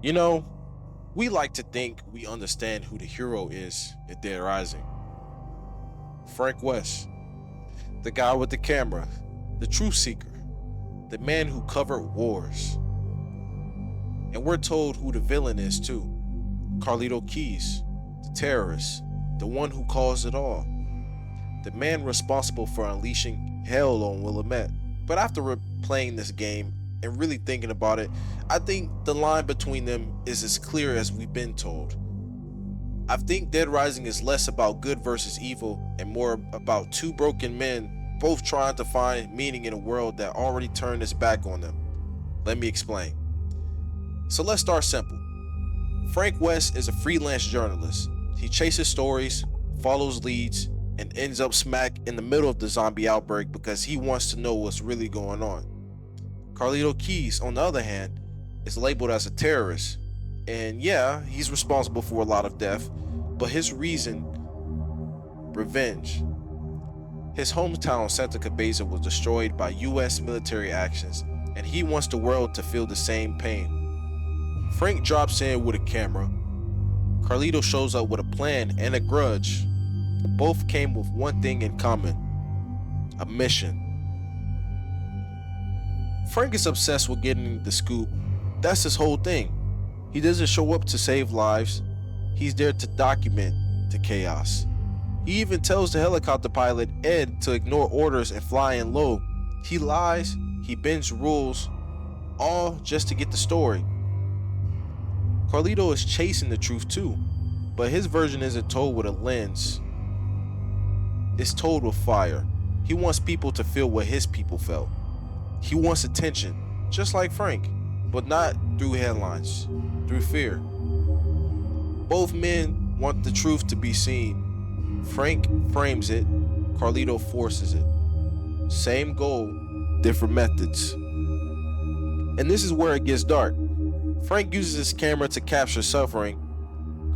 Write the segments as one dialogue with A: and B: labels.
A: You know, we like to think we understand who the hero is in Dead Rising. Frank West, the guy with the camera, the truth seeker, the man who covered wars. And we're told who the villain is too. Carlito Keyes, the terrorist, the one who caused it all, the man responsible for unleashing hell on Willamette. But after replaying this game and really thinking about it, I think the line between them is as clear as we've been told. I think Dead Rising is less about good versus evil and more about two broken men both trying to find meaning in a world that already turned its back on them. Let me explain. So let's start simple. Frank West is a freelance journalist. He chases stories, follows leads, and ends up smack in the middle of the zombie outbreak because he wants to know what's really going on. Carlito Keyes, on the other hand, is labeled as a terrorist. And yeah, he's responsible for a lot of death, but his reason, revenge. His hometown, Santa Cabeza, was destroyed by US military actions, and he wants the world to feel the same pain. Frank drops in with a camera. Carlito shows up with a plan and a grudge. Both came with one thing in common: a mission. Frank is obsessed with getting the scoop. That's his whole thing. He doesn't show up to save lives. He's there to document the chaos. He even tells the helicopter pilot, Ed, to ignore orders and fly in low. He lies, he bends rules, all just to get the story. Carlito is chasing the truth too, but his version isn't told with a lens. It's told with fire. He wants people to feel what his people felt. He wants attention, just like Frank, but not through headlines, through fear. Both men want the truth to be seen. Frank frames it, Carlito forces it. Same goal, different methods. And this is where it gets dark. Frank uses his camera to capture suffering.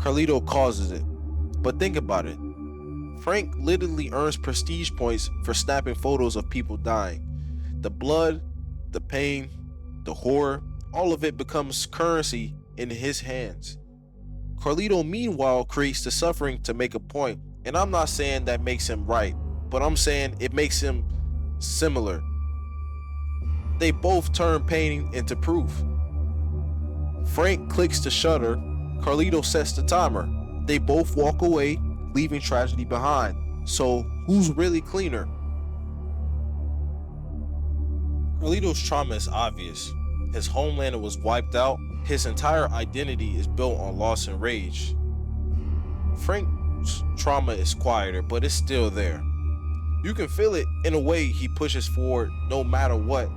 A: Carlito causes it. But think about it. Frank literally earns prestige points for snapping photos of people dying. The blood, the pain, the horror, all of it becomes currency in his hands. Carlito meanwhile creates the suffering to make a point, and I'm not saying that makes him right, but I'm saying it makes him similar. They both turn pain into proof. Frank clicks the shutter, Carlito sets the timer. They both walk away, leaving tragedy behind. So who's really cleaner? Carlito's trauma is obvious. His homeland was wiped out. His entire identity is built on loss and rage. Frank's trauma is quieter, but it's still there. You can feel it in a way he pushes forward no matter what.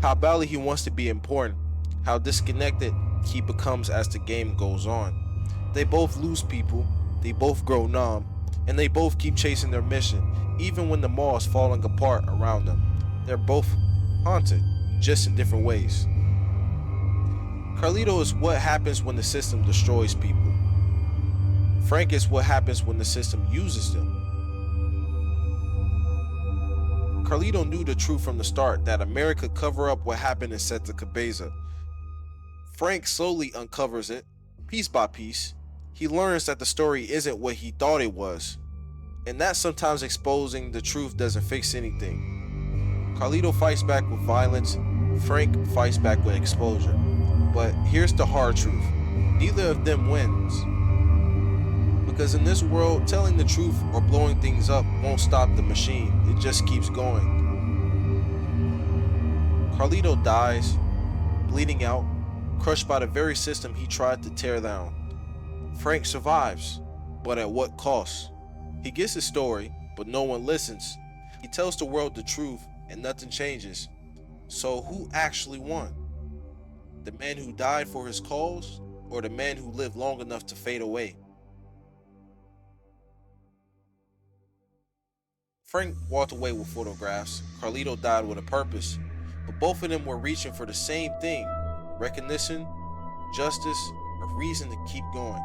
A: How badly he wants to be important. How disconnected he becomes as the game goes on. They both lose people. They both grow numb. And they both keep chasing their mission, even when the mall is falling apart around them. They're both haunted, just in different ways. Carlito is what happens when the system destroys people. Frank is what happens when the system uses them. Carlito knew the truth from the start, that America covered up what happened in Santa Cabeza. Frank slowly uncovers it, piece by piece. He learns that the story isn't what he thought it was, and that sometimes exposing the truth doesn't fix anything. Carlito fights back with violence, Frank fights back with exposure. But here's the hard truth. Neither of them wins. Because in this world, telling the truth or blowing things up won't stop the machine. It just keeps going. Carlito dies, bleeding out, crushed by the very system he tried to tear down. Frank survives, but at what cost? He gets his story, but no one listens. He tells the world the truth, and nothing changes. So who actually won? The man who died for his cause, or the man who lived long enough to fade away? Frank walked away with photographs, Carlito died with a purpose, but both of them were reaching for the same thing: recognition, justice, a reason to keep going.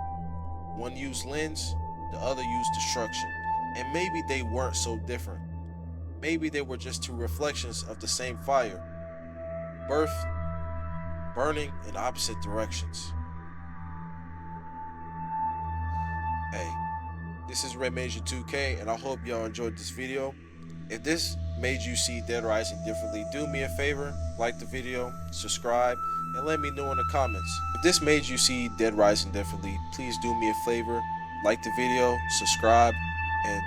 A: One used lens, the other used destruction, and maybe they weren't so different. Maybe they were just two reflections of the same fire, birthed, burning in opposite directions. This is Red Major 2K, and I hope y'all enjoyed this video. If this made you see Dead Rising differently, do me a favor, like the video, subscribe, and let me know in the comments. If this made you see Dead Rising differently, please do me a favor, like the video, subscribe, and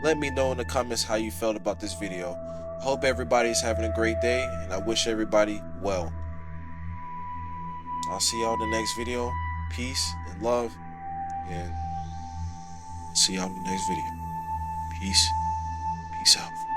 A: let me know in the comments how you felt about this video. I hope everybody's having a great day, and I wish everybody well. I'll see y'all in the next video. Peace and love, and see y'all in the next video. Peace. Peace out.